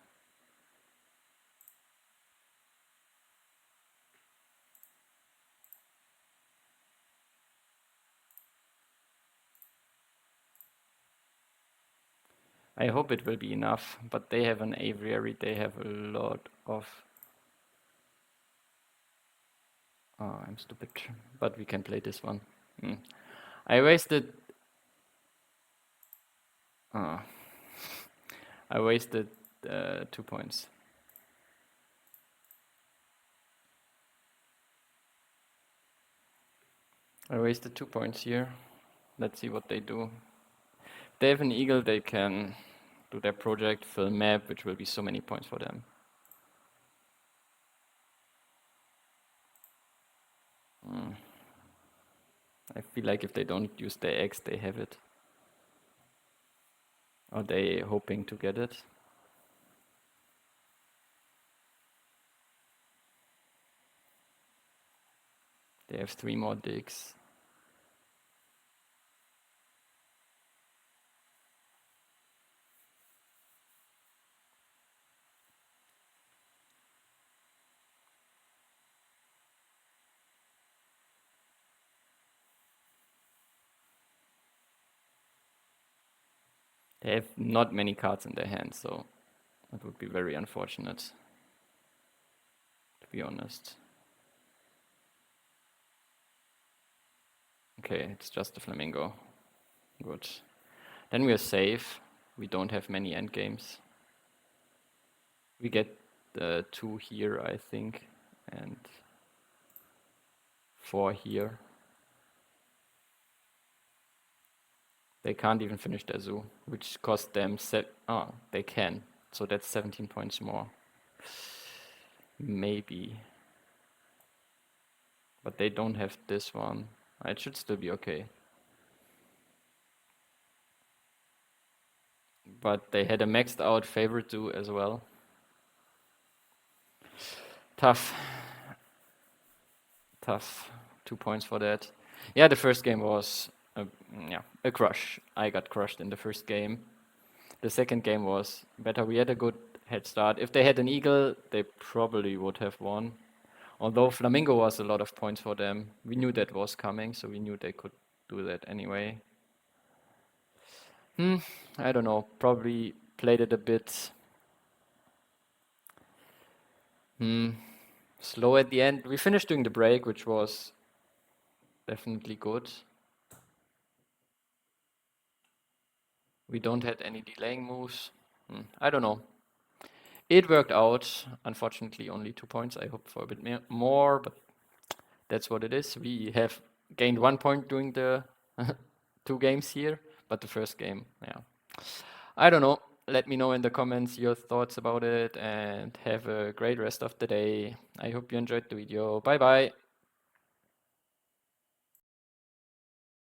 I hope it will be enough, but they have an aviary, they have a lot of... I'm stupid, but we can play this one. I wasted... I wasted 2 points. I wasted 2 points here. Let's see what they do. If they have an eagle, they can do their project, fill map, which will be so many points for them. I feel like if they don't use their X, they have it. Or they hoping to get it. They have 3 more digs. They have not many cards in their hand, so that would be very unfortunate, to be honest. Okay, it's just a flamingo. Good. Then we are safe. We don't have many endgames. We get 2 here, I think, and 4 here. They can't even finish their zoo, which cost them they can. So that's 17 points more. Maybe. But they don't have this one. It should still be okay. But they had a maxed out favorite zoo as well. Tough. 2 points for that. Yeah, the first game was a crush. I got crushed in the first game. The second game was better. We had a good head start. If they had an eagle, they probably would have won. Although Flamingo was a lot of points for them. We knew that was coming, so we knew they could do that anyway. I don't know. Probably played it a bit slow at the end. We finished doing the break, which was definitely good. We don't had any delaying moves. I don't know. It worked out. Unfortunately, only 2 points. I hope for a bit more, but that's what it is. We have gained 1 point during the 2 games here, but the first game, yeah. I don't know. Let me know in the comments your thoughts about it and have a great rest of the day. I hope you enjoyed the video. Bye bye.